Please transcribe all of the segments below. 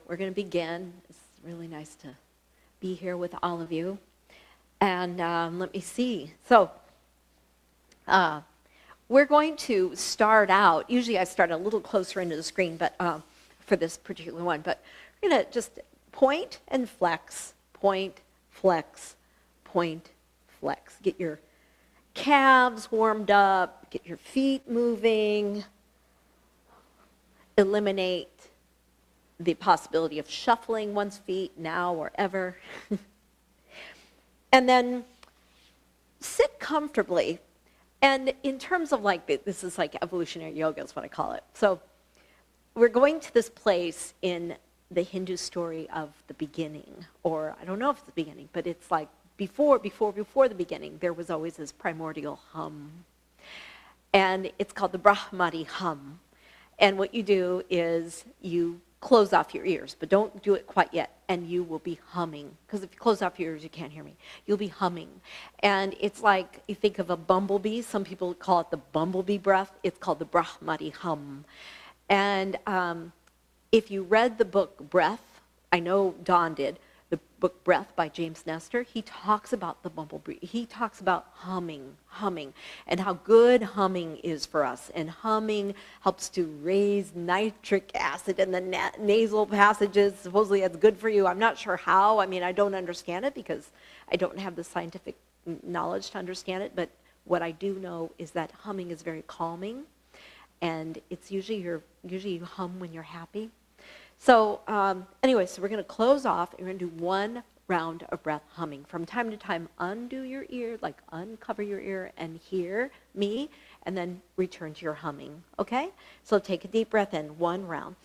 We're going to begin. It's really nice to be here with all of you. And let me see. So we're going to start out. Usually I start a little closer into the screen, but for this particular one. But we're going to just point and flex, point, flex, point, flex. Get your calves warmed up. Get your feet moving. Eliminate the possibility of shuffling one's feet now or ever. And then sit comfortably. And in terms of like, this is like evolutionary yoga is what I call it. So we're going to this place in the Hindu story of the beginning, or I don't know if it's the beginning, but it's like before the beginning, there was always this primordial hum. And it's called the Brahmari Hum. And what you do is you close off your ears, but don't do it quite yet, and you will be humming. Because if you close off your ears, you can't hear me. You'll be humming. And it's like, you think of a bumblebee. Some people call it the bumblebee breath. It's called the Brahmari Hum. And if you read the book Breath, I know Dawn did, the book Breath by James Nestor, he talks about the bumblebee. He talks about humming, and how good humming is for us. And humming helps to raise nitric acid in the nasal passages. Supposedly it's good for you. I'm not sure how. I mean, I don't understand it because I don't have the scientific knowledge to understand it. But what I do know is that humming is very calming. And it's usually you hum when you're happy. So anyway, so we're going to close off, and we're going to do one round of breath humming. From time to time, undo your ear, like uncover your ear and hear me, and then return to your humming, okay? So take a deep breath in, one round.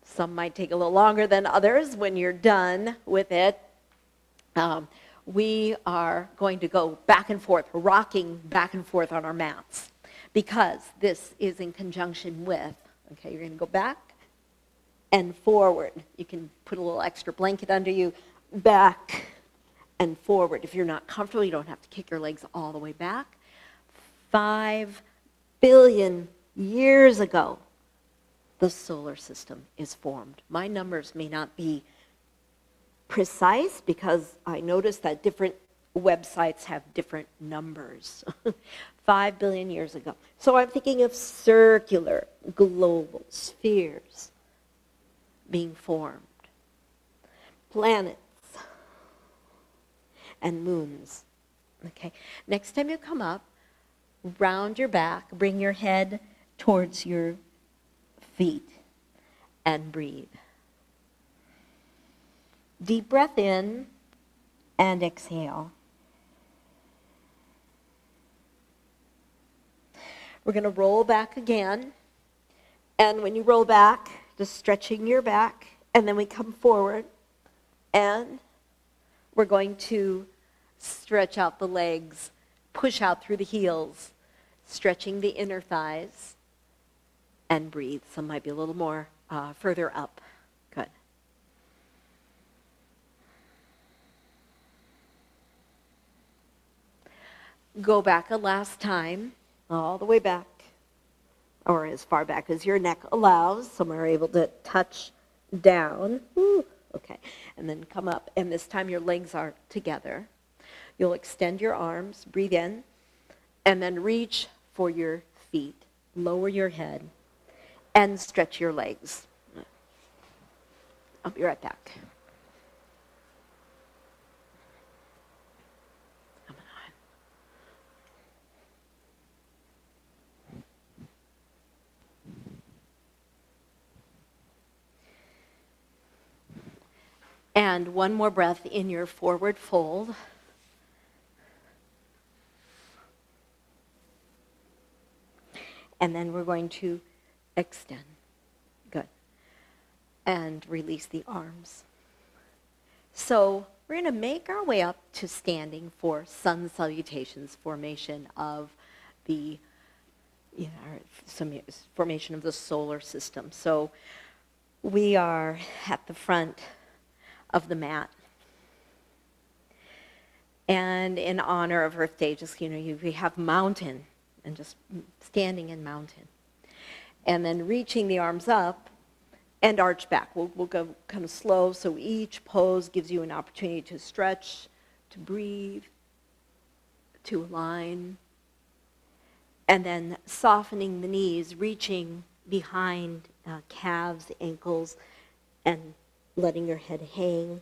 Some might take a little longer than others. When you're done with it, we are going to go back and forth, rocking back and forth on our mats, because this is in conjunction with, okay, you're going to go back and forward. You can put a little extra blanket under you, back and forward. If you're not comfortable, you don't have to kick your legs all the way back. 5 billion years ago, the solar system is formed. My numbers may not be precise because I noticed that different websites have different numbers. 5 billion years ago. So I'm thinking of circular global spheres being formed. Planets and moons. Okay. Next time you come up, round your back, bring your head towards your feet, and breathe. Deep breath in and exhale. We're going to roll back again, and when you roll back, just stretching your back, and then we come forward, and we're going to stretch out the legs, push out through the heels, stretching the inner thighs, and breathe. Some might be a little more further up. Good. Go back a last time, all the way back, or as far back as your neck allows. Some are able to touch down. Ooh, okay. And then come up, and this time your legs are together. You'll extend your arms, breathe in, and then reach for your feet. Lower your head. And stretch your legs. I'll be right back. Come on. And one more breath in your forward fold. And then we're going to extend. Good. And release the arms. So we're going to make our way up to standing for Sun Salutations, formation of the formation of the solar system. So we are at the front of the mat. And in honor of Earth Day, just, we have mountain, and just standing in mountain. And then reaching the arms up and arch back. We'll go kind of slow, so each pose gives you an opportunity to stretch, to breathe, to align. And then softening the knees, reaching behind calves, ankles, and letting your head hang.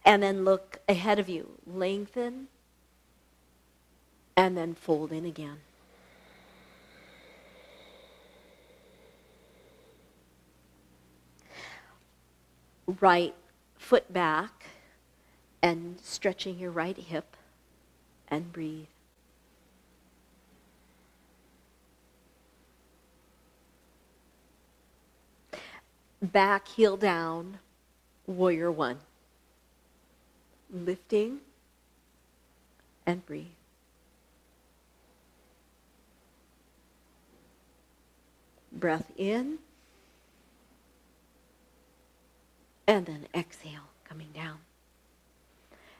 And then look ahead of you. Lengthen. And then fold in again. Right foot back and stretching your right hip and breathe. Back heel down, warrior one. Lifting and breathe. Breath in. And then exhale, coming down.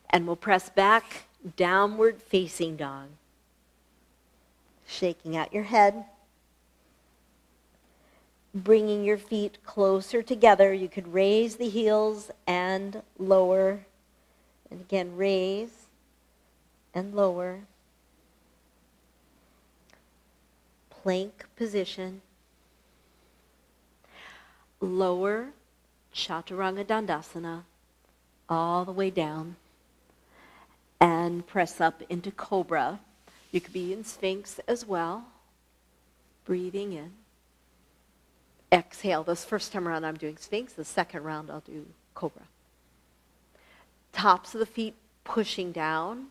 And we'll press back, downward facing dog. Shaking out your head. Bringing your feet closer together. You could raise the heels and lower. And again, raise and lower. Plank position. Lower Chaturanga Dandasana all the way down. And press up into Cobra. You could be in Sphinx as well. Breathing in. Exhale. This first time around I'm doing Sphinx. The second round I'll do Cobra. Tops of the feet pushing down.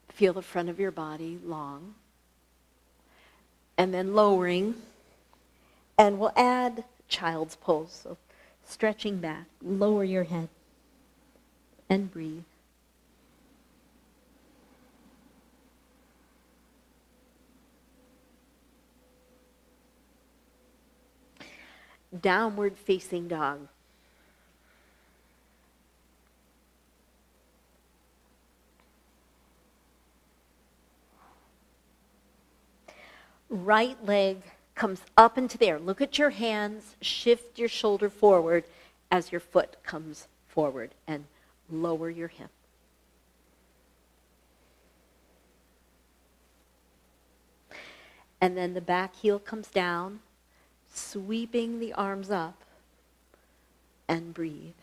Feel the front of your body long. And then lowering. And we'll add child's pose. So stretching back. Lower your head. And breathe. Downward facing dog. Right leg comes up into the air. Look at your hands. Shift your shoulder forward as your foot comes forward and lower your hip. And then the back heel comes down, sweeping the arms up, and breathe.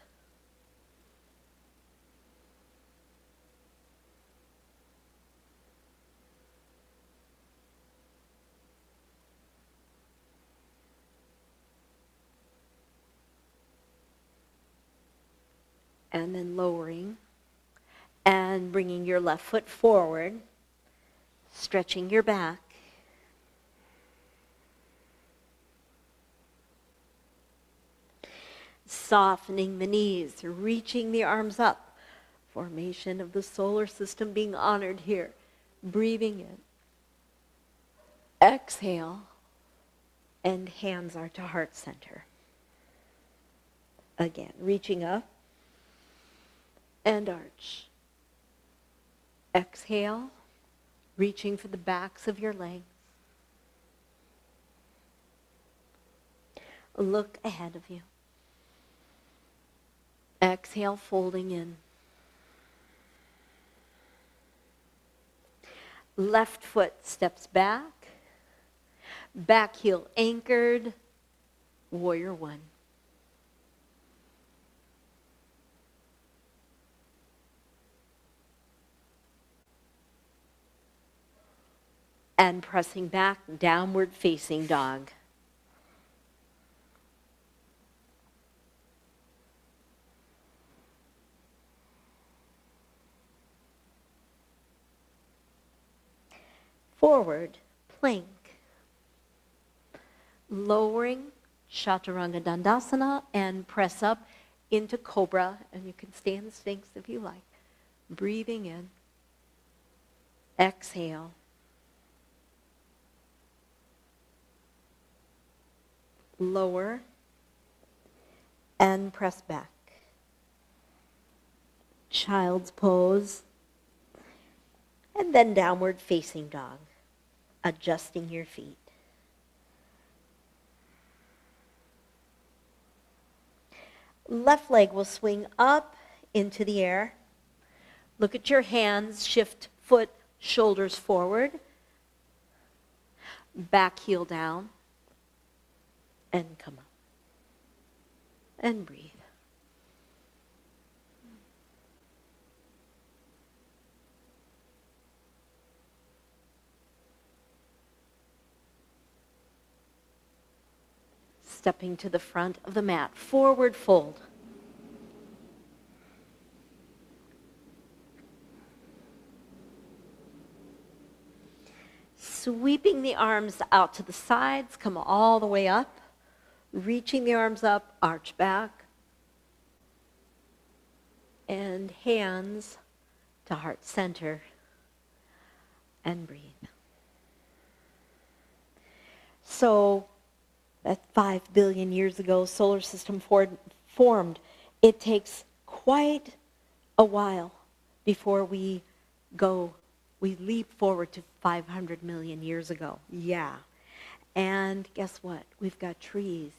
And then lowering and bringing your left foot forward, stretching your back. Softening the knees, reaching the arms up. Formation of the solar system being honored here. Breathing in. Exhale, and hands are to heart center. Again, reaching up. And arch. Exhale, reaching for the backs of your legs. Look ahead of you. Exhale, folding in. Left foot steps back. Back heel anchored. Warrior one. And pressing back, downward facing dog. Forward, plank. Lowering, Chaturanga Dandasana, and press up into Cobra. And you can stay in the Sphinx if you like. Breathing in. Exhale. Lower. And press back. Child's pose. And then downward facing dog. Adjusting your feet. Left leg will swing up into the air. Look at your hands, shift foot, shoulders forward. Back heel down. And come up. And breathe. Stepping to the front of the mat, forward fold. Sweeping the arms out to the sides, come all the way up. Reaching the arms up, arch back. And hands to heart center. And breathe. So, that 5 billion years ago, solar system formed. It takes quite a while before we leap forward to 500 million years ago. Yeah. And guess what? We've got trees.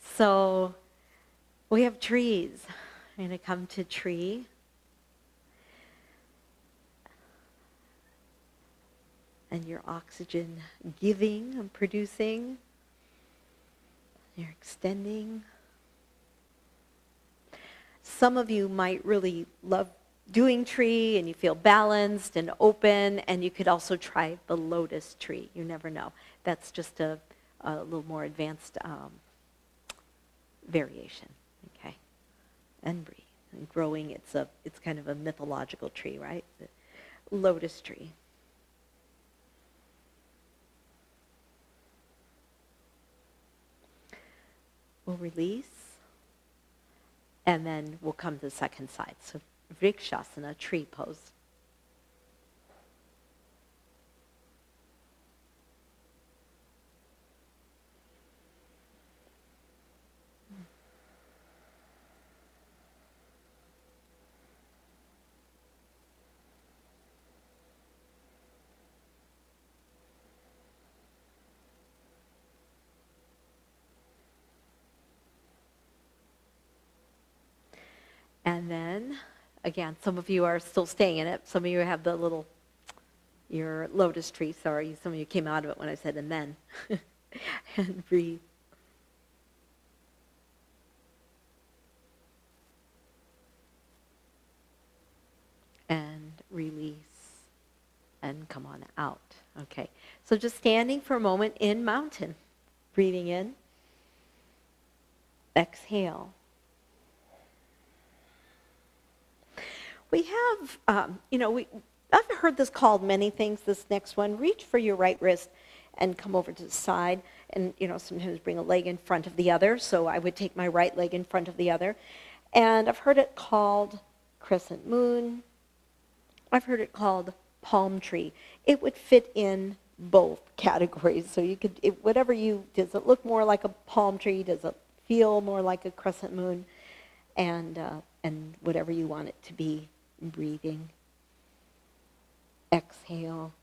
So we have trees. I'm going to come to tree. And your oxygen giving and producing. You're extending. Some of you might really love doing tree and you feel balanced and open, and you could also try the lotus tree. You never know. That's just a little more advanced variation. Okay, and breathe. And growing, it's kind of a mythological tree, right? The lotus tree. We'll release, and then we'll come to the second side. So Vrikshasana, tree pose. And then, again, some of you are still staying in it. Some of you have your lotus tree. Sorry, some of you came out of it when I said and then. And breathe. And release. And come on out. Okay, so just standing for a moment in mountain. Breathing in. Exhale. We have, I've heard this called many things, this next one. Reach for your right wrist and come over to the side. And, sometimes bring a leg in front of the other. So I would take my right leg in front of the other. And I've heard it called crescent moon. I've heard it called palm tree. It would fit in both categories. So you could, does it look more like a palm tree? Does it feel more like a crescent moon? And whatever you want it to be. Breathing. Exhale.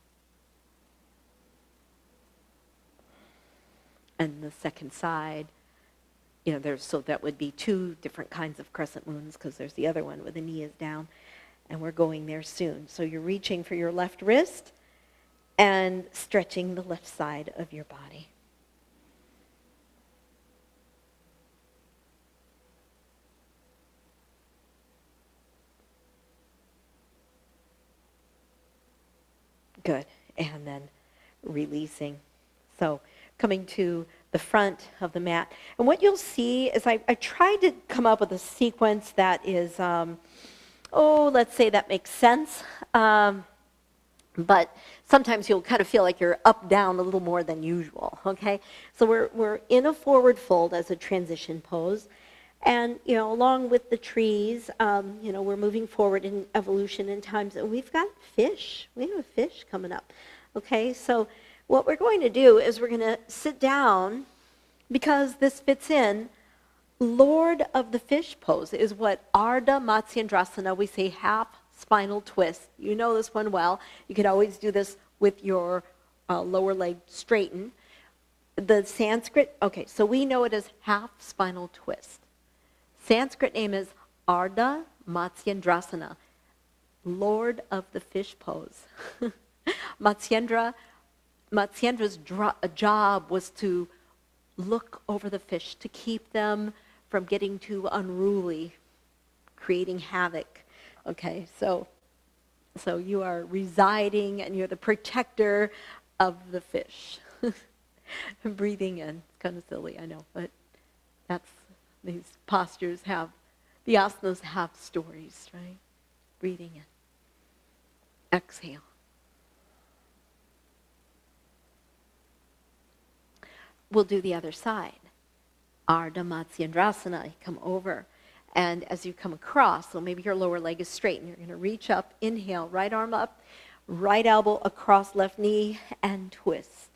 And the second side, so that would be 2 different kinds of crescent moons, because there's the other one where the knee is down, and we're going there soon. So you're reaching for your left wrist and stretching the left side of your body. Good. And then releasing. So coming to the front of the mat. And what you'll see is I tried to come up with a sequence that is, let's say that makes sense. But sometimes you'll kind of feel like you're up, down a little more than usual, okay? So we're in a forward fold as a transition pose. And, along with the trees, we're moving forward in evolution in times. And we've got fish. We have a fish coming up, okay? So what we're going to do is we're going to sit down, because this fits in. Lord of the fish pose is what Ardha Matsyendrasana, we say half spinal twist. You know this one well. You could always do this with your lower leg straightened. The Sanskrit, okay, so we know it as half spinal twist. Sanskrit name is Ardha Matsyendrasana, Lord of the fish pose. Matsyendra's job was to look over the fish, to keep them from getting too unruly, creating havoc. Okay, so you are residing and you're the protector of the fish. Breathing in, it's kind of silly, I know, but these postures the asanas have stories, right? Breathing in. Exhale. We'll do the other side. Ardha Matsyendrasana, you come over. And as you come across, so maybe your lower leg is straight, and you're going to reach up, inhale, right arm up, right elbow across left knee, and twist.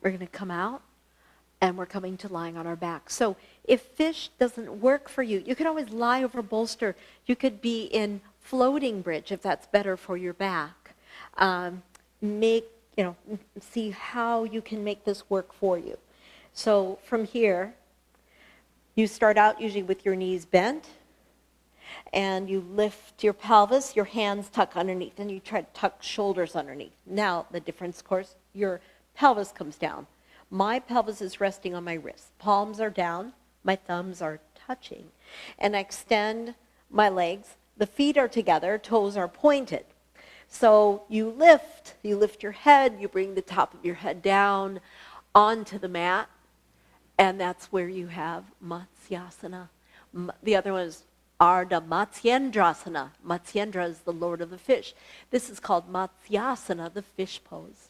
We're going to come out, and we're coming to lying on our back. So if fish doesn't work for you, you can always lie over bolster. You could be in floating bridge if that's better for your back. See how you can make this work for you. So from here, you start out usually with your knees bent, and you lift your pelvis, your hands tuck underneath, and you try to tuck shoulders underneath. Now, the difference, of course, your pelvis comes down. My pelvis is resting on my wrist. Palms are down. My thumbs are touching. And I extend my legs. The feet are together. Toes are pointed. So you lift your head. You bring the top of your head down onto the mat. And that's where you have Matsyasana. The other one is Ardha Matsyendrasana. Matsyendra is the Lord of the fish. This is called Matsyasana, the fish pose.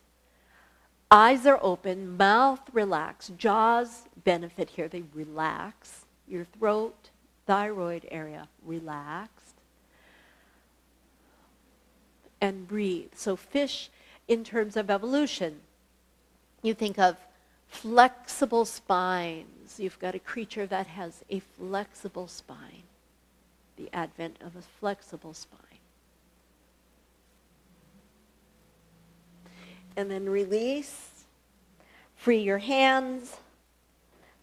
Eyes are open, mouth relaxed, jaws benefit here, they relax. Your throat, thyroid area relaxed. And breathe. So fish, in terms of evolution, you think of flexible spines. You've got a creature that has a flexible spine. The advent of a flexible spine. And then release, free your hands,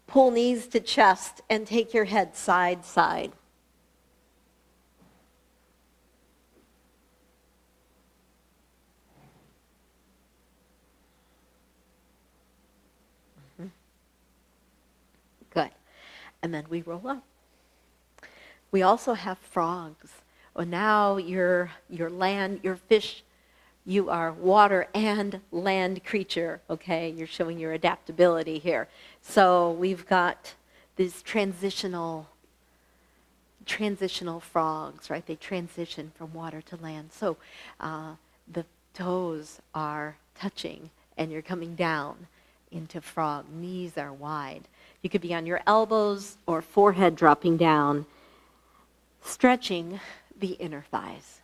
pull knees to chest, and take your head side, side. Good. And then we roll up. We also have frogs. Well, now your fish, you are water and land creature, okay? You're showing your adaptability here. So we've got these transitional frogs, right? They transition from water to land. So the toes are touching and you're coming down into frog. Knees are wide. You could be on your elbows or forehead dropping down, stretching the inner thighs.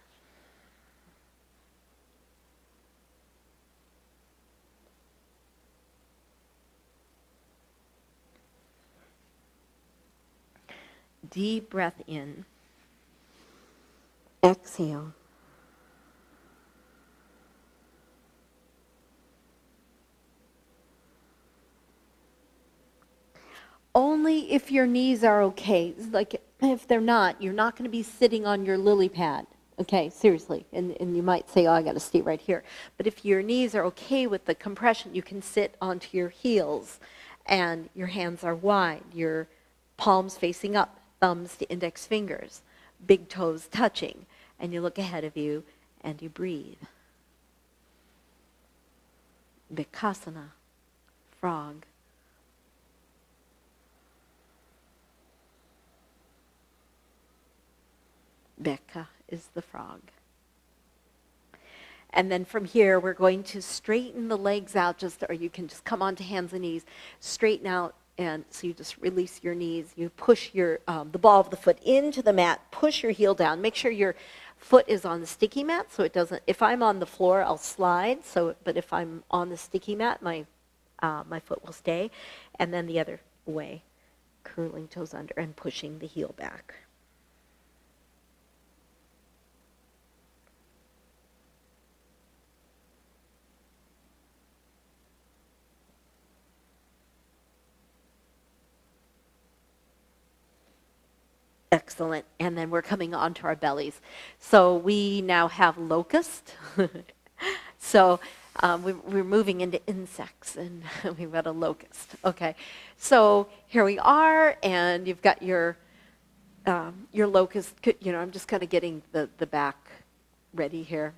Deep breath in. Exhale. Only if your knees are okay. Like if they're not, you're not going to be sitting on your lily pad. Okay, seriously. And you might say, oh, I got to stay right here. But if your knees are okay with the compression, you can sit onto your heels and your hands are wide. Your palms facing up, thumbs to index fingers. big toes touching. And you look ahead of you and you breathe. Vikasana, frog. Beka is the frog. And then from here, we're going to straighten the legs out, or you can just come onto hands and knees, straighten out, and so you just release your knees. You push the ball of the foot into the mat, push your heel down. Make sure your foot is on the sticky mat, so it doesn't, if I'm on the floor, I'll slide, but if I'm on the sticky mat, my foot will stay. And then the other way, curling toes under and pushing the heel back. Excellent. And then we're coming onto our bellies. So we now have Locust. So we're moving into insects, and we've got a locust. Okay. So here we are, and you've got your locust. I'm just kind of getting the back ready here.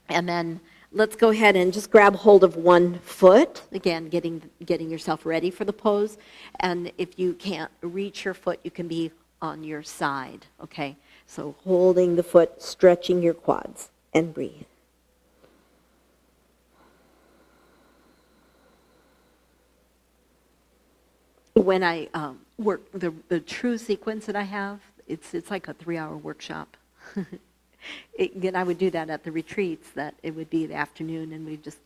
And then let's go ahead and just grab hold of one foot. Again, getting yourself ready for the pose. And if you can't reach your foot, you can be on your side, okay? So holding the foot, stretching your quads, and breathe. When I work, the true sequence that I have, it's like a 3-hour workshop. Again, I would do that at the retreats, that it would be the afternoon, and we'd just,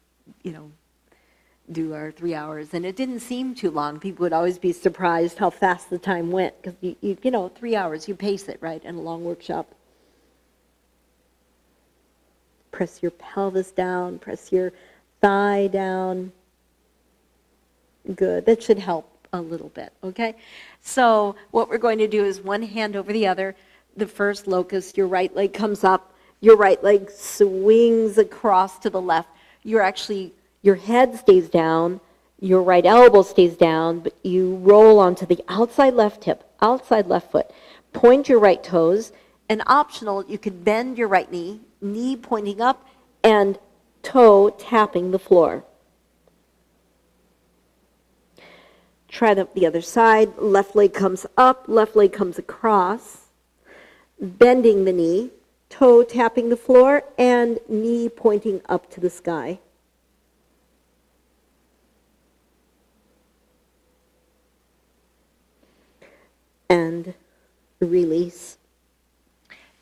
do our 3 hours, and it didn't seem too long. People would always be surprised how fast the time went, because 3 hours, you pace it, right, in a long workshop. Press your pelvis down, press your thigh down. Good, that should help a little bit, okay? So what we're going to do is one hand over the other. The first locust, your right leg comes up, your right leg swings across to the left. Your head stays down, your right elbow stays down, but you roll onto the outside left hip, outside left foot. Point your right toes, and optional, you could bend your right knee pointing up, and toe tapping the floor. Try the other side. Left leg comes up, left leg comes across, bending the knee, toe tapping the floor, and knee pointing up to the sky. And release.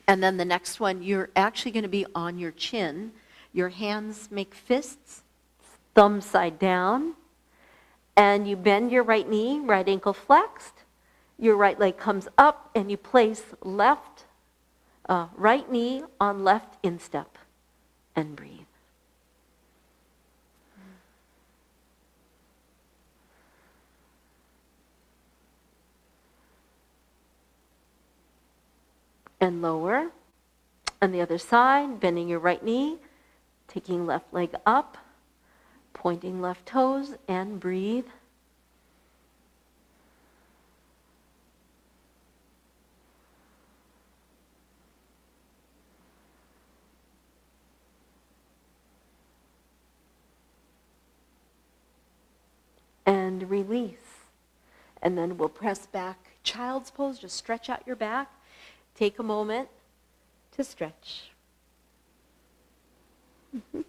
And then the next one, you're actually going to be on your chin. Your hands make fists, thumb side down, and you bend your right knee, right ankle flexed. Your right leg comes up, and you place right knee on left instep, and breathe. And lower. On the other side, bending your right knee, taking left leg up, pointing left toes, and breathe. And release. And then we'll press back. Child's pose, just stretch out your back. Take a moment to stretch. Mm-hmm.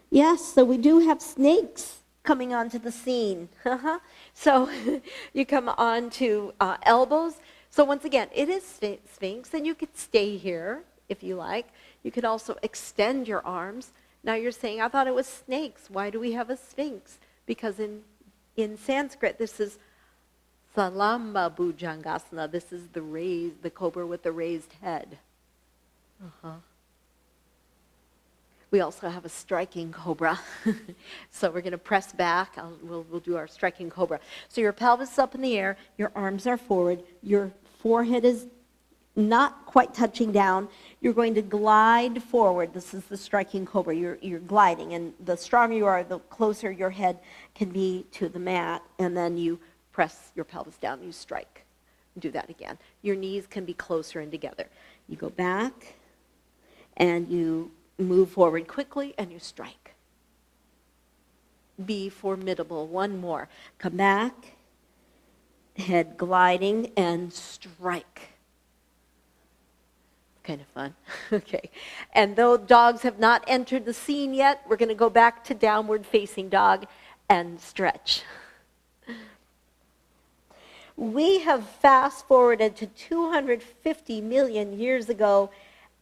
Yes, so we do have snakes coming onto the scene. So you come on to elbows. So once again, it is Sphinx, and you could stay here if you like. You could also extend your arms. Now you're saying, I thought it was snakes. Why do we have a Sphinx? Because in Sanskrit, this is Salamba Bhujangasana. This is the cobra with the raised head. We also have a striking cobra. So we're going to press back. We'll do our striking cobra. So your pelvis is up in the air. Your arms are forward. Your forehead is not quite touching down. You're going to glide forward. This is the striking cobra. You're gliding. And the stronger you are, the closer your head can be to the mat. And then you press your pelvis down, you strike. do that again. Your knees can be closer and together. You go back, and you move forward quickly, and you strike. Be formidable. One more. Come back, head gliding, and strike. Kind of fun. Okay. And though dogs have not entered the scene yet, we're going to go back to downward facing dog and stretch. We have fast forwarded to 250 million years ago,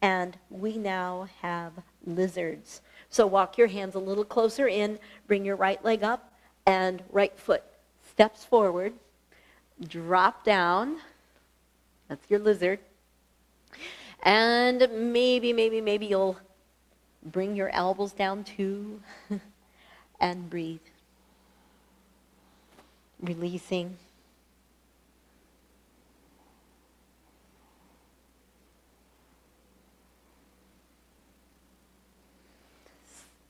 and we now have lizards. So walk your hands a little closer in, bring your right leg up, and right foot steps forward, drop down. That's your lizard. And maybe you'll bring your elbows down too, and breathe. Releasing.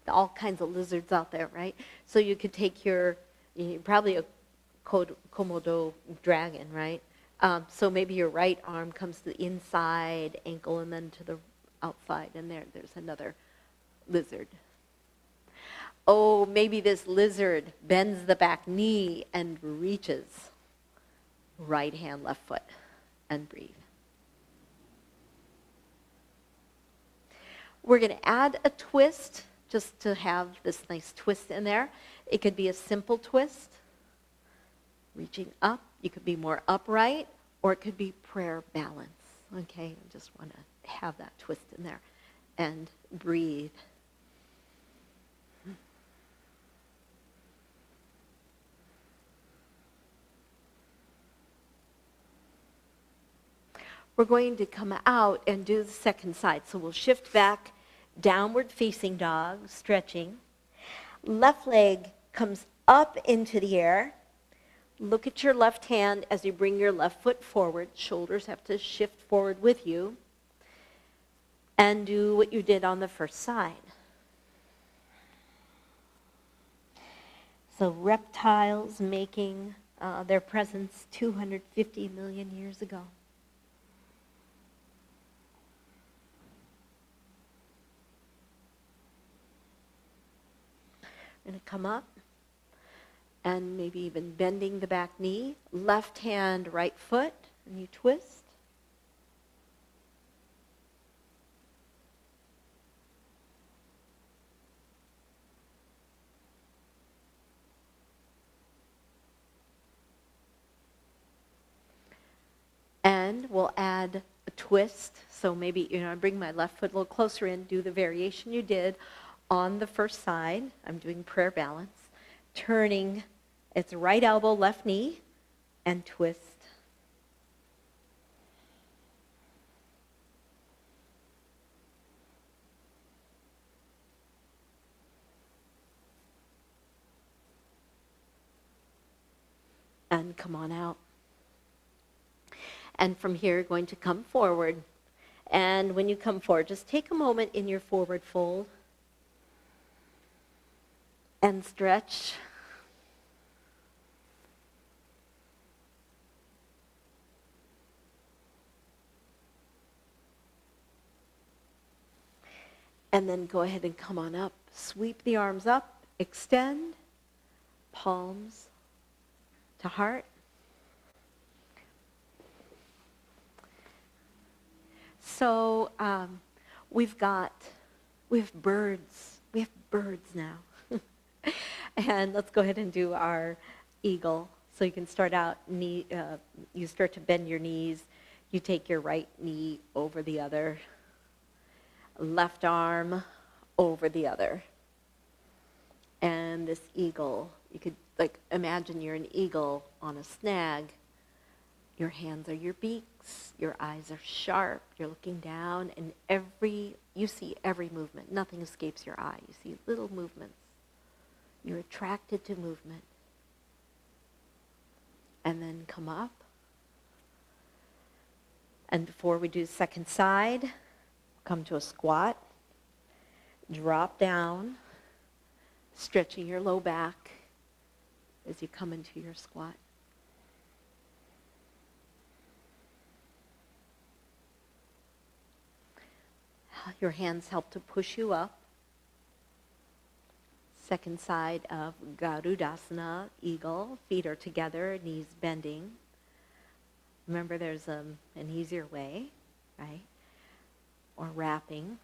All kinds of lizards out there, right? So you could take probably a Komodo dragon, right? So maybe your right arm comes to the inside ankle and then to the outside, and there's another lizard. Oh, maybe this lizard bends the back knee and reaches. Right hand, left foot, and breathe. We're going to add a twist just to have this nice twist in there. It could be a simple twist, reaching up. You could be more upright, or it could be prayer balance. Okay, I just want to have that twist in there. And breathe. We're going to come out and do the second side. So we'll shift back, downward facing dog, stretching. Left leg comes up into the air. Look at your left hand as you bring your left foot forward. Shoulders have to shift forward with you. And do what you did on the first side. So reptiles making their presence 250 million years ago. We're going to come up and maybe even bending the back knee. Left hand, right foot, and you twist. And we'll add a twist. So maybe, I bring my left foot a little closer in, do the variation you did on the first side. I'm doing prayer balance. Turning, it's right elbow, left knee, and twist. And come on out. And from here, you're going to come forward. And when you come forward, just take a moment in your forward fold and stretch. And then go ahead and come on up. Sweep the arms up, extend, palms to heart. So we have birds. We have birds now. And let's go ahead and do our eagle. So you can start out, you start to bend your knees. You take your right knee over the other. Left arm over the other. And this eagle, you could imagine you're an eagle on a snag. Your hands are your beaks, your eyes are sharp, you're looking down, and you see every movement. Nothing escapes your eye. You see little movements. You're attracted to movement. And then come up. And before we do the second side, come to a squat. Drop down, stretching your low back as you come into your squat. your hands help to push you up. Second side of Garudasana, eagle. Feet are together, knees bending. Remember, there's an easier way, right? Or wrapping.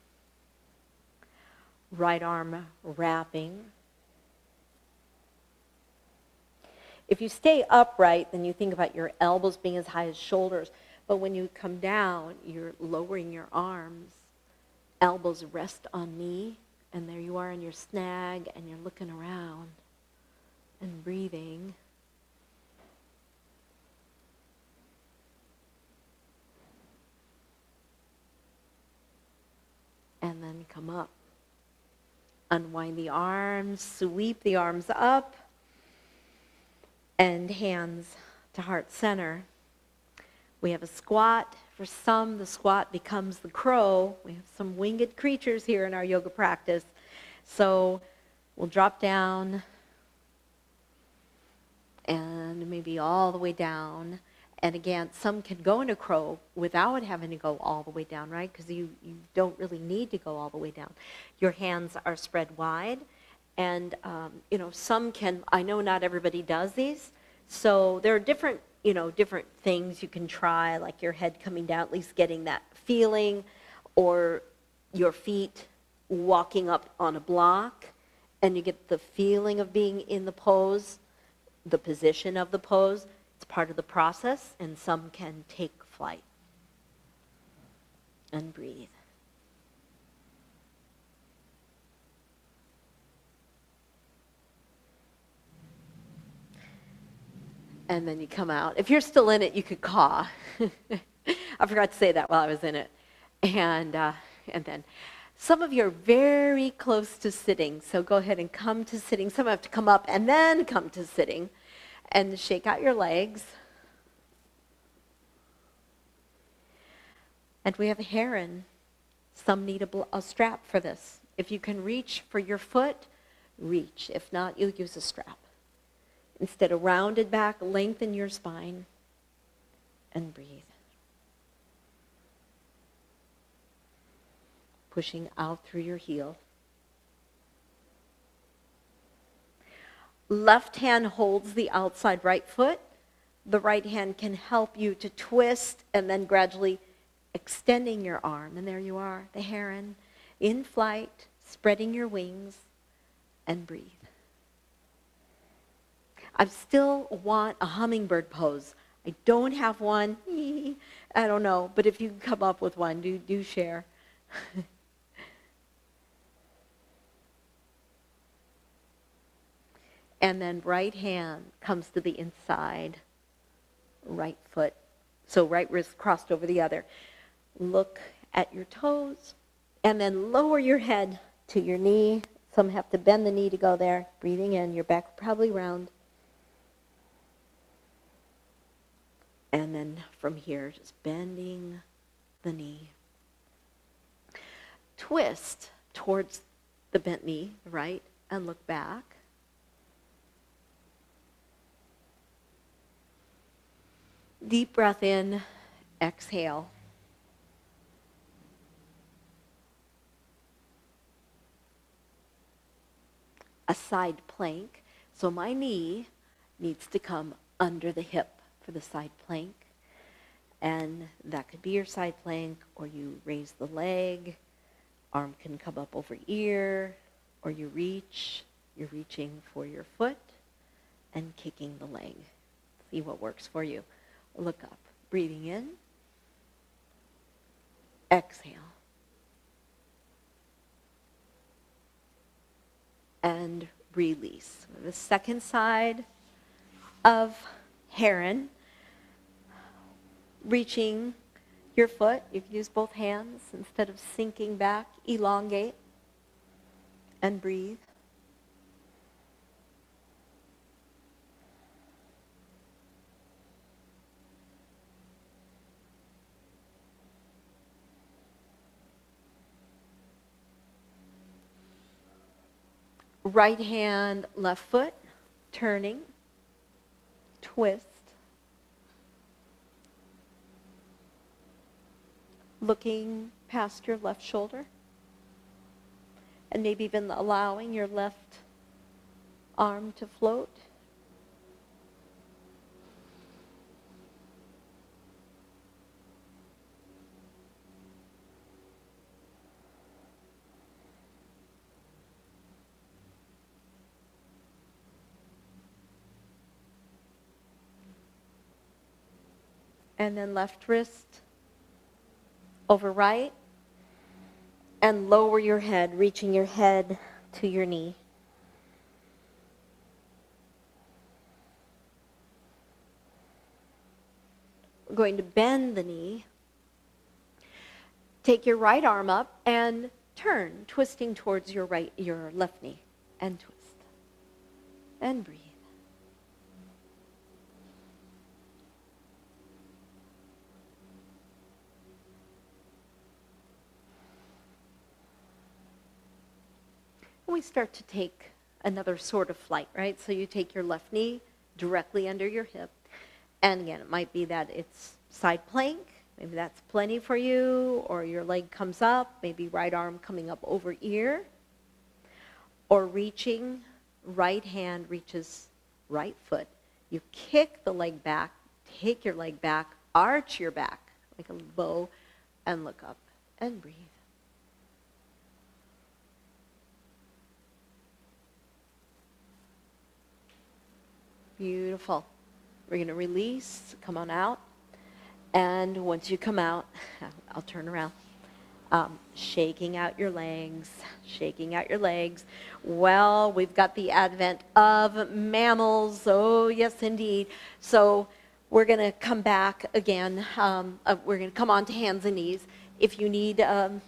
Right arm wrapping. If you stay upright, then you think about your elbows being as high as shoulders. But when you come down, you're lowering your arms. Elbows rest on knee. And there you are in your snag, and you're looking around and breathing. And then come up. Unwind the arms, sweep the arms up, and hands to heart center. We have a squat. For some, the squat becomes the crow. We have some winged creatures here in our yoga practice. So we'll drop down and maybe all the way down. And again, some can go into crow without having to go all the way down, right? Because you don't really need to go all the way down. Your hands are spread wide. And, some can, I know not everybody does these. So there are different things you can try, like your head coming down, at least getting that feeling, or your feet walking up on a block, and you get the feeling of being in the pose, the position of the pose. It's part of the process, and some can take flight. And breathe. And then you come out. If you're still in it, you could caw. I forgot to say that while I was in it. And then some of you are very close to sitting, so go ahead and come to sitting. Some have to come up and then come to sitting. And shake out your legs. And we have a heron. Some need a strap for this. If you can reach for your foot, reach. If not, you'll use a strap. Instead of rounded back, lengthen your spine and breathe. Pushing out through your heel. Left hand holds the outside right foot. The right hand can help you to twist and then gradually extending your arm. And there you are, the heron, in flight, spreading your wings, and breathe. I still want a hummingbird pose. I don't have one. I don't know, but if you come up with one, do share. And then right hand comes to the inside, right foot. So right wrist crossed over the other. Look at your toes, and then lower your head to your knee. Some have to bend the knee to go there. Breathing in, your back probably round. And then from here, just bending the knee. Twist towards the bent knee, right, and look back. Deep breath in, exhale. A side plank. So my knee needs to come under the hip for the side plank. And that could be your side plank, or you raise the leg. Arm can come up over ear, or you reach. You're reaching for your foot and kicking the leg. See what works for you. Look up. Breathing in. Exhale. And release. The second side of heron. Reaching your foot. You can use both hands instead of sinking back. Elongate. And breathe. Right hand, left foot, turning, twist, looking past your left shoulder. And maybe even allowing your left arm to float. And then left wrist over right. And lower your head, reaching your head to your knee. We're going to bend the knee. Take your right arm up and turn, twisting towards your left knee. And twist. And breathe. We start to take another sort of flight, right? So you take your left knee directly under your hip. And again, it might be that it's side plank. Maybe that's plenty for you. Or your leg comes up. Maybe right arm coming up over ear. Or reaching, right hand reaches right foot. You kick the leg back. Take your leg back. Arch your back like a bow. And look up and breathe. Beautiful. We're going to release, come on out. And once you come out, I'll turn around. Shaking out your legs, shaking out your legs. Well, we've got the advent of mammals. Oh, yes, indeed. So we're going to come back again. We're going to come on to hands and knees. If you need, you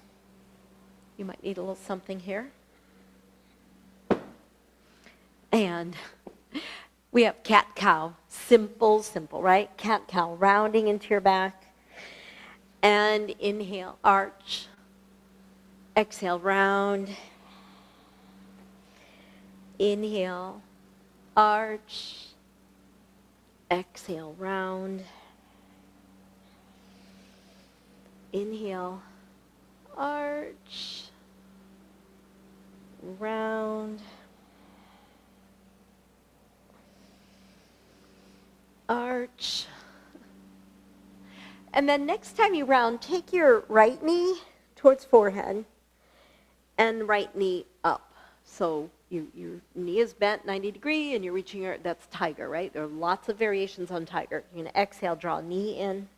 might need a little something here. And we have cat-cow, simple, right? Cat-cow, rounding into your back. And inhale, arch. Exhale, round. Inhale, arch. Exhale, round. Inhale, arch. Round. Arch. And then next time you round, take your right knee towards forehead and right knee up. So your knee is bent 90 degrees and you're reaching that's tiger, right? There are lots of variations on tiger. You're going to exhale, draw knee in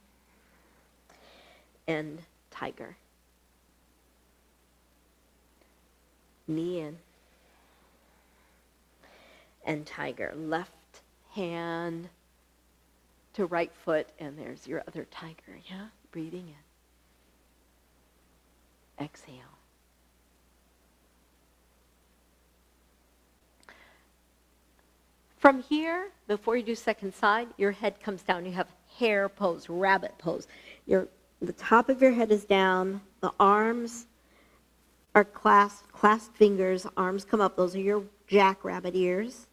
and tiger. Knee in and tiger. Left hand to right foot, and there's your other tiger, yeah? Breathing in. Exhale. From here, before you do second side, your head comes down. You have hare pose, rabbit pose. The top of your head is down. The arms are clasped fingers. Arms come up. Those are your jackrabbit ears.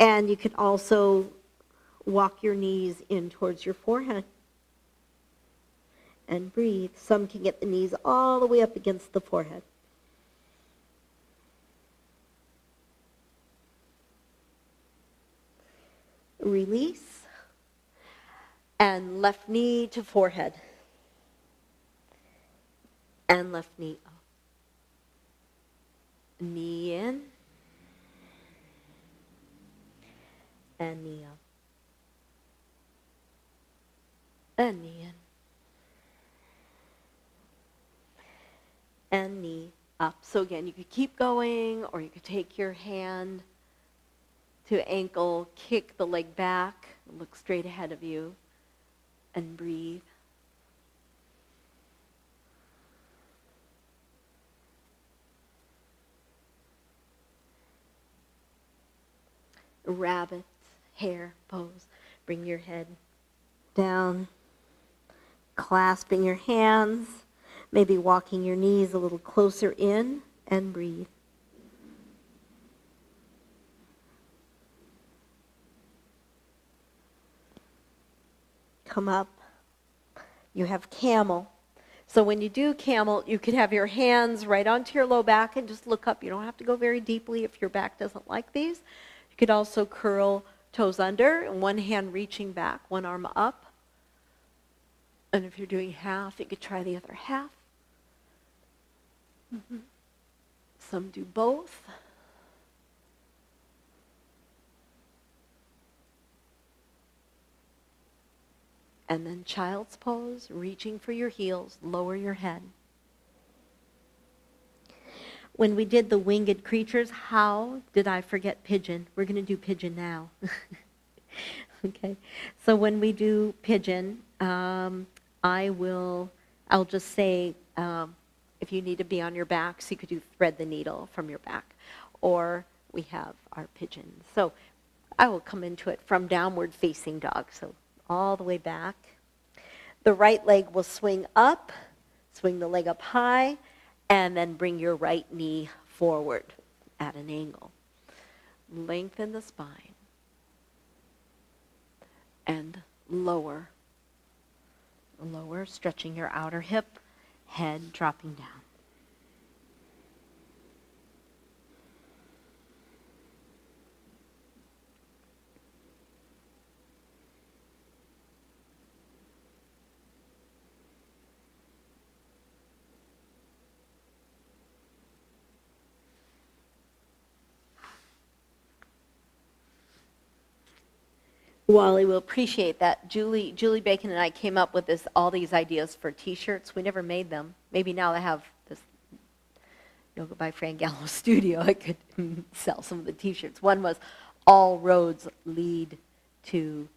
And you can also walk your knees in towards your forehead. And breathe. Some can get the knees all the way up against the forehead. Release. And left knee to forehead. And left knee up. Knee in. And knee up. And knee in. And knee up. So again, you could keep going, or you could take your hand to ankle, kick the leg back, look straight ahead of you, and breathe. Rabbit, hare pose. Bring your head down, clasping your hands, maybe walking your knees a little closer in, and breathe. Come up. You have camel. So when you do camel, you could have your hands right onto your low back and just look up. You don't have to go very deeply if your back doesn't like these. You could also curl toes under, and one hand reaching back, one arm up. And if you're doing half, you could try the other half. Some do both. And then child's pose, reaching for your heels, lower your head. When we did the winged creatures, how did I forget pigeon? We're going to do pigeon now. Okay. So when we do pigeon, I'll just say, if you need to be on your back, so you could do thread the needle from your back. Or we have our pigeon. So I will come into it from downward facing dog. So all the way back. The right leg will swing up, swing the leg up high, and then bring your right knee forward at an angle. Lengthen the spine. And lower. Lower, stretching your outer hip, head dropping down. Wally will appreciate that. Julie Bacon and I came up with all these ideas for T-shirts. We never made them. Maybe now I have this Yoga by Fran Gallo studio, I could sell some of the T-shirts. One was, all roads lead to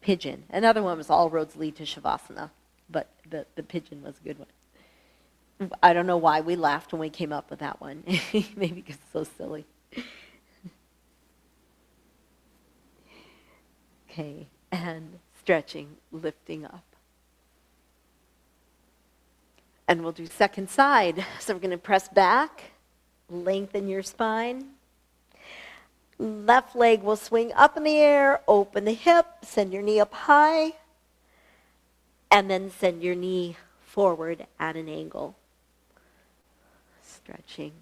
pigeon. Another one was, all roads lead to Shavasana. But the pigeon was a good one. I don't know why we laughed when we came up with that one. Maybe because it's so silly. Okay, and stretching, lifting up. And we'll do second side. So we're going to press back, lengthen your spine. Left leg will swing up in the air, open the hip, send your knee up high, and then send your knee forward at an angle. Stretching.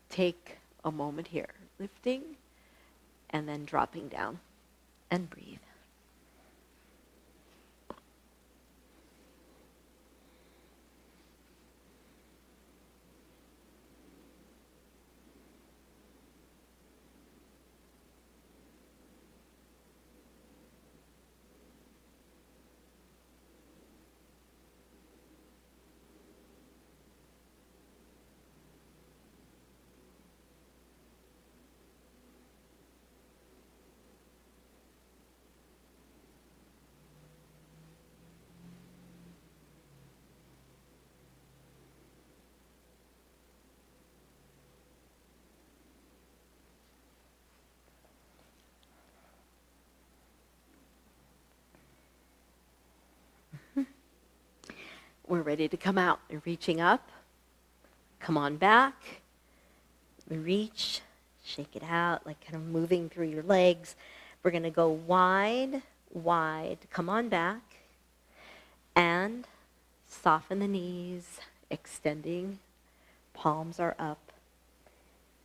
Take a moment here, lifting, and then dropping down, and breathe. We're ready to come out. You're reaching up. Come on back. Reach. Shake it out, like kind of moving through your legs. We're going to go wide, wide. Come on back. And soften the knees, extending. Palms are up.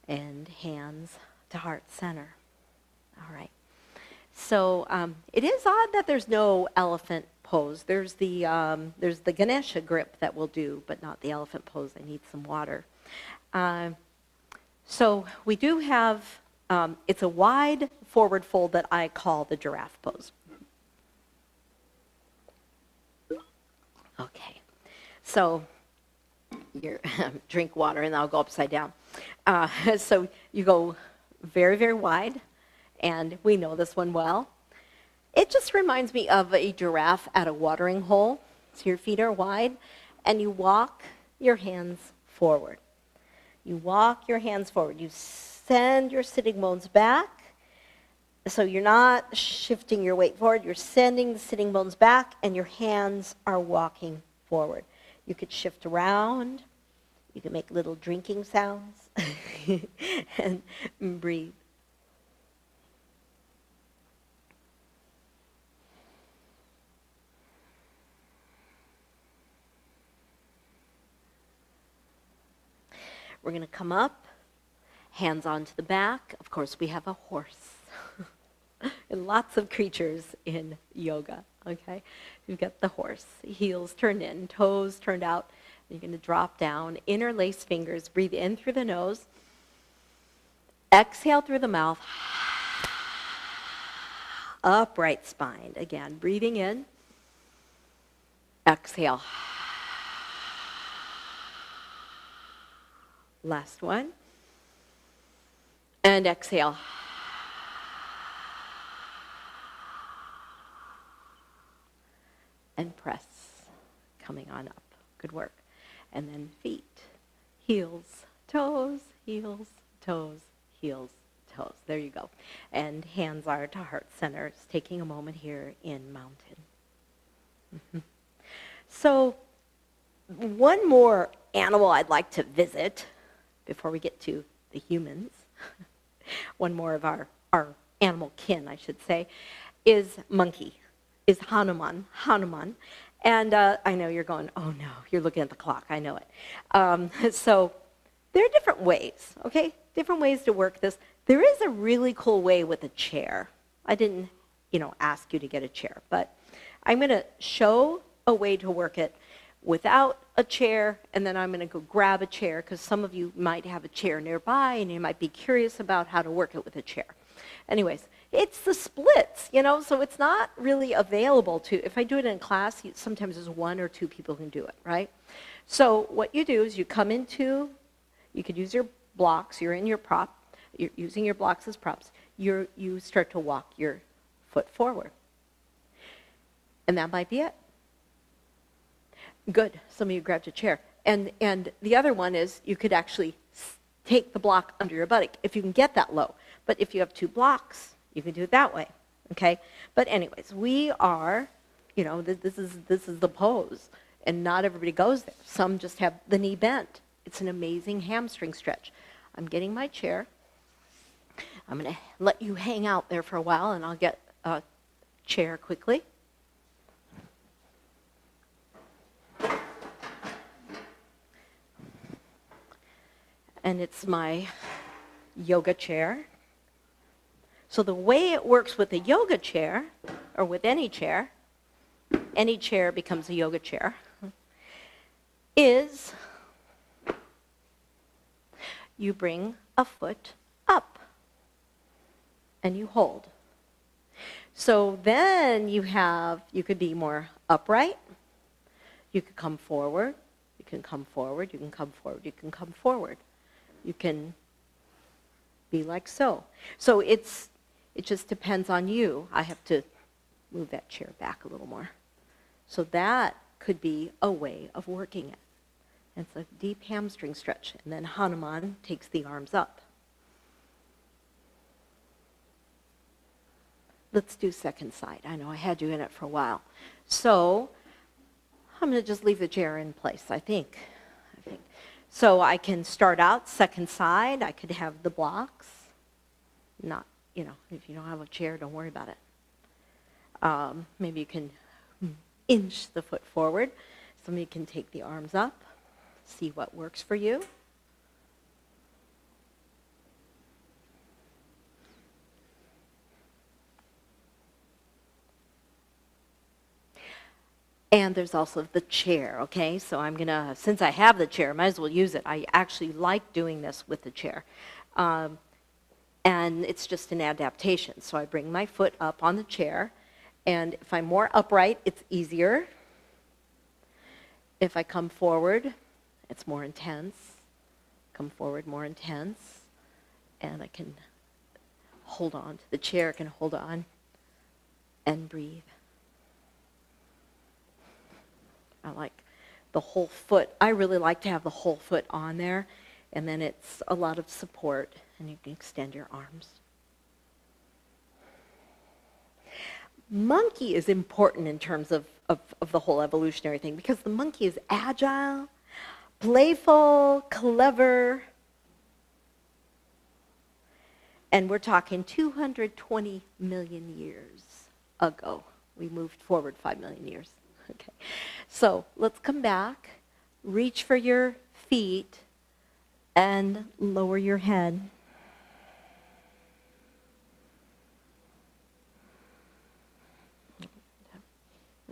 And hands to heart center. All right. So it is odd that there's no elephant pose. There's the Ganesha grip that we'll do, but not the elephant pose. I need some water. So we do have, it's a wide forward fold that I call the giraffe pose. Okay. So you drink water and I'll go upside down. So you go very, very wide. And we know this one well. It just reminds me of a giraffe at a watering hole. So your feet are wide, and you walk your hands forward. You walk your hands forward. You send your sitting bones back. So you're not shifting your weight forward. You're sending the sitting bones back, and your hands are walking forward. You could shift around. You can make little drinking sounds and breathe. We're going to come up, hands onto the back. Of course, we have a horse. And lots of creatures in yoga, okay? You've got the horse, heels turned in, toes turned out. You're going to drop down, interlace fingers, breathe in through the nose, exhale through the mouth, upright spine. Again, breathing in, exhale. Last one. And exhale. And press, coming on up. Good work. And then feet, heels, toes, heels, toes, heels, toes. There you go. And hands are to heart center. It's taking a moment here in mountain. Mm-hmm. So one more animal I'd like to visit before we get to the humans, one more of our animal kin, I should say, is monkey. Is Hanuman. And I know you're going, oh no, you're looking at the clock, I know it. So there are different ways, okay? Different ways to work this. There is a really cool way with a chair. I didn't, ask you to get a chair, but I'm going to show a way to work it without a chair, and then I'm going to go grab a chair, because some of you might have a chair nearby, and you might be curious about how to work it with a chair. Anyways, it's the splits, so it's not really available to, if I do it in class, sometimes there's one or two people who can do it, right? So what you do is you come into, you could use your blocks, you're in your prop, you're using your blocks as props, you start to walk your foot forward. And that might be it. Good, some of you grabbed a chair. And the other one is you could actually take the block under your buttock if you can get that low. But if you have two blocks, you can do it that way, okay? But anyways, we are, this is the pose, and not everybody goes there. Some just have the knee bent. It's an amazing hamstring stretch. I'm getting my chair. I'm going to let you hang out there for a while, and I'll get a chair quickly. And it's my yoga chair. So the way it works with a yoga chair, or with any chair becomes a yoga chair, is you bring a foot up and you hold. So then you could be more upright, you could come forward, you can come forward, you can come forward, you can come forward. You can be like so. So it just depends on you. I have to move that chair back a little more. So that could be a way of working it. It's a deep hamstring stretch. And then Hanuman takes the arms up. Let's do second side. I know I had you in it for a while. So I'm going to just leave the chair in place, I think. So I can start out second side. I could have the blocks. Not, if you don't have a chair, don't worry about it. Maybe you can inch the foot forward. Some of you can take the arms up, see what works for you. And there's also the chair, okay? So I'm going to, since I have the chair, I might as well use it. I actually like doing this with the chair. And it's just an adaptation. So I bring my foot up on the chair, and if I'm more upright, it's easier. If I come forward, it's more intense. Come forward, more intense. And I can hold on to the chair, can hold on and breathe. I like the whole foot. I really like to have the whole foot on there, and then it's a lot of support, and you can extend your arms. Monkey is important in terms of the whole evolutionary thing, because the monkey is agile, playful, clever, and we're talking 220 million years ago. We moved forward 5 million years. Okay, so let's come back, reach for your feet, And lower your head.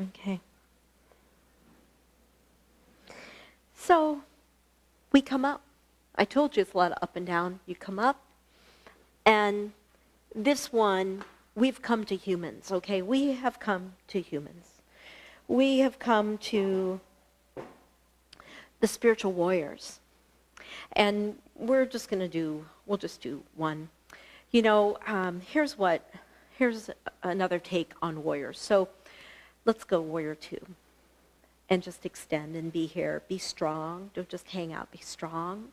Okay. So we come up. I told you it's a lot of up and down. You come up, and this one, we've come to humans, okay? We have come to humans. We have come to the spiritual warriors. And we'll just do one. You know, here's another take on warriors. So let's go warrior 2. And just extend and be here. Be strong. Don't just hang out. Be strong.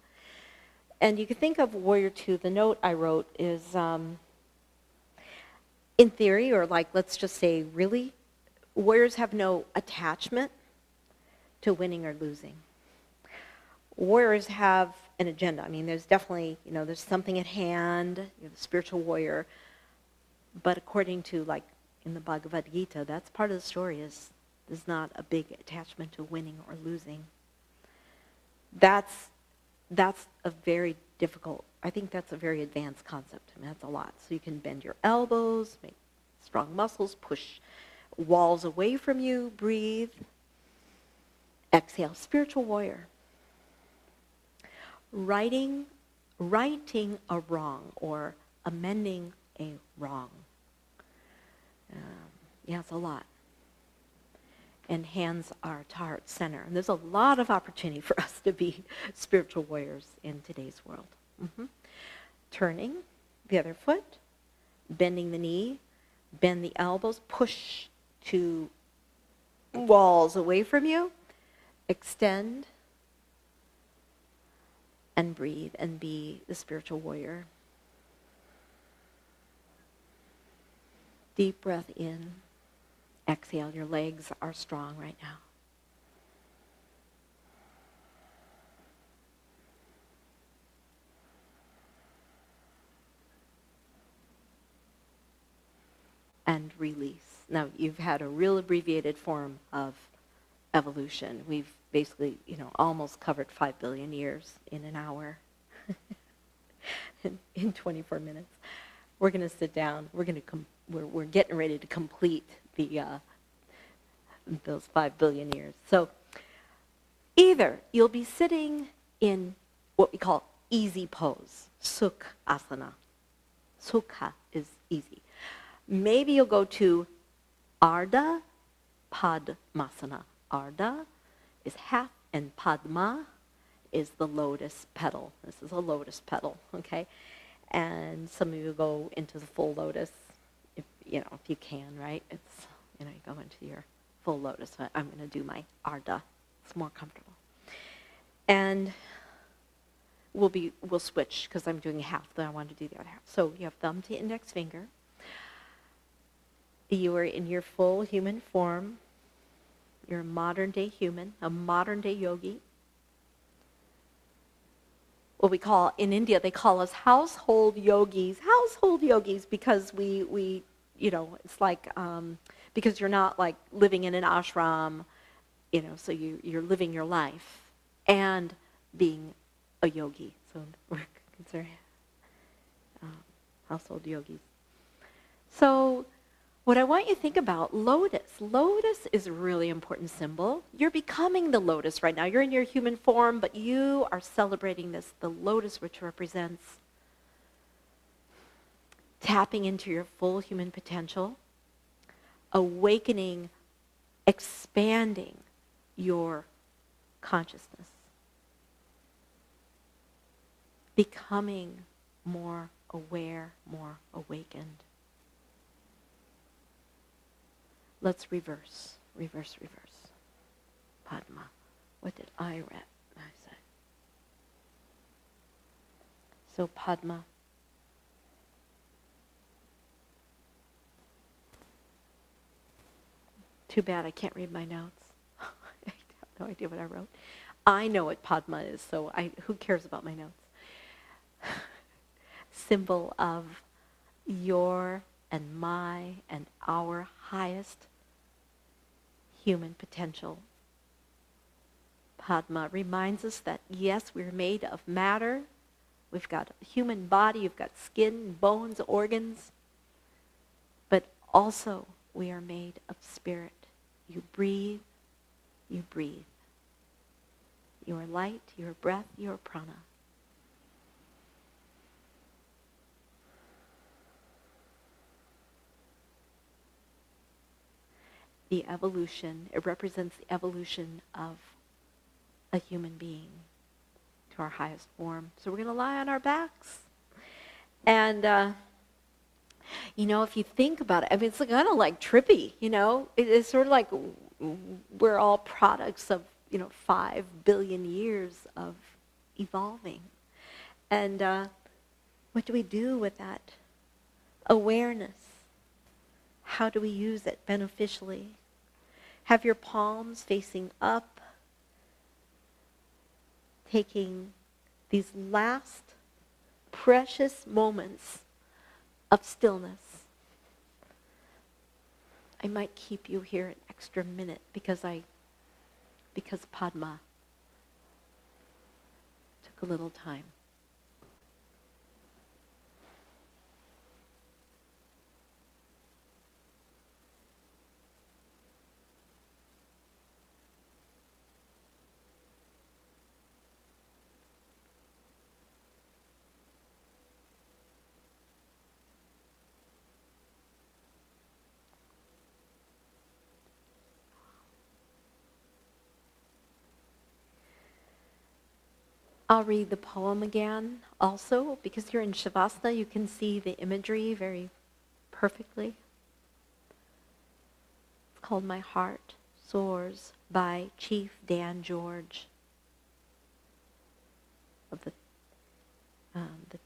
And you can think of warrior 2. The note I wrote is, in theory, or like, let's just say, really, warriors have no attachment to winning or losing. Warriors have an agenda. I mean, there's definitely, there's something at hand. You're the spiritual warrior. But according to, like, in the Bhagavad Gita, that's part of the story is there's not a big attachment to winning or losing. That's a very difficult, I think that's a very advanced concept. I mean, that's a lot. So you can bend your elbows, make strong muscles, push walls away from you, breathe. Exhale, spiritual warrior. Righting a wrong or amending a wrong. Yeah, it's a lot. And hands are to heart center. And there's a lot of opportunity for us to be spiritual warriors in today's world. Turning the other foot, bending the knee, bend the elbows, push to walls away from you, extend, and breathe and be the spiritual warrior. Deep breath in. Exhale, your legs are strong right now. And release. Now, you've had a real abbreviated form of evolution. We've basically, almost covered 5 billion years in an hour, in 24 minutes. We're going to sit down. We're getting ready to complete those 5 billion years. So either you'll be sitting in what we call easy pose, Sukhasana. Sukha is easy. Maybe you'll go to Ardha Padmasana. Ardha is half, and Padma is the lotus petal. This is a lotus petal, okay? And some of you go into the full lotus, if you can, right? It's, you go into your full lotus. I'm going to do my Ardha. It's more comfortable. And we'll switch, because I'm doing half, then I want to do the other half. So you have thumb to index finger. You are in your full human form. You're a modern-day human, a modern-day yogi. What we call, in India, they call us household yogis, because we it's like, because you're not like living in an ashram, so you're living your life and being a yogi. So we're considered household yogis. So what I want you to think about, lotus. Lotus is a really important symbol. You're becoming the lotus right now. You're in your human form, but you are celebrating this, the lotus, which represents tapping into your full human potential, awakening, expanding your consciousness, becoming more aware, more awakened. Let's reverse. Padma. What did I read? I said. So Padma. Too bad I can't read my notes. I have no idea what I wrote. I know what Padma is, so who cares about my notes? Symbol of your and my and our highest human potential. Padma reminds us that, yes, we're made of matter. We've got a human body, you've got skin, bones, organs. But also, we are made of spirit. You breathe, you breathe. You are light, you are breath, you are prana. The evolution, it represents the evolution of a human being to our highest form. So we're going to lie on our backs. And, if you think about it, I mean, it's kind of like trippy, It's sort of like we're all products of, 5 billion years of evolving. And what do we do with that awareness? How do we use it beneficially? Have your palms facing up, taking these last precious moments of stillness. I might keep you here an extra minute because Padma took a little time. I'll read the poem again also, because you're in Shavasana, you can see the imagery very perfectly. It's called My Heart Soars by Chief Dan George of the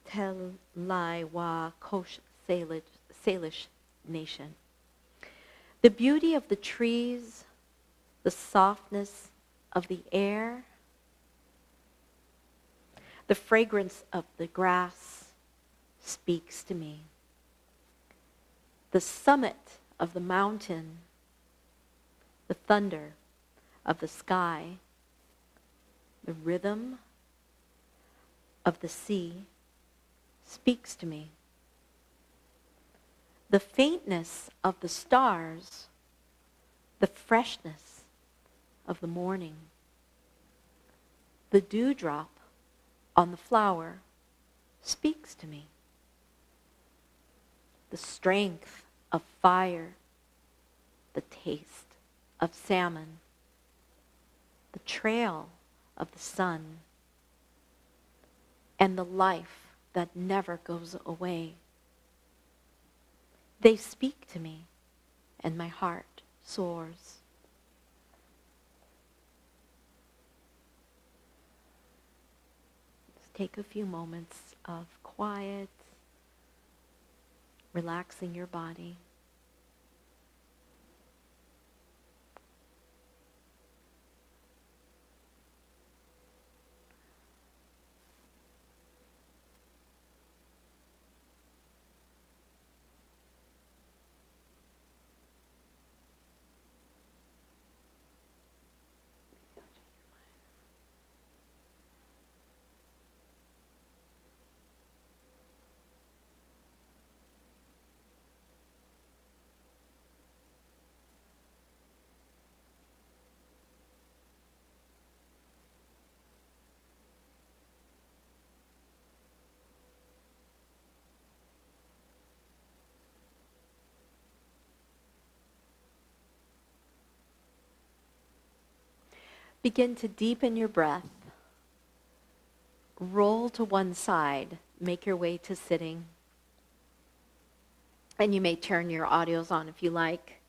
Telaiwa Kosh Salish Nation. The beauty of the trees, the softness of the air, the fragrance of the grass speaks to me. The summit of the mountain, the thunder of the sky, the rhythm of the sea speaks to me. The faintness of the stars, the freshness of the morning, the dewdrop on the flower speaks to me. The strength of fire, the taste of salmon, the trail of the sun, and the life that never goes away. They speak to me, and my heart soars. Take a few moments of quiet, relaxing your body. Begin to deepen your breath. Roll to one side. Make your way to sitting. And you may turn your audios on if you like.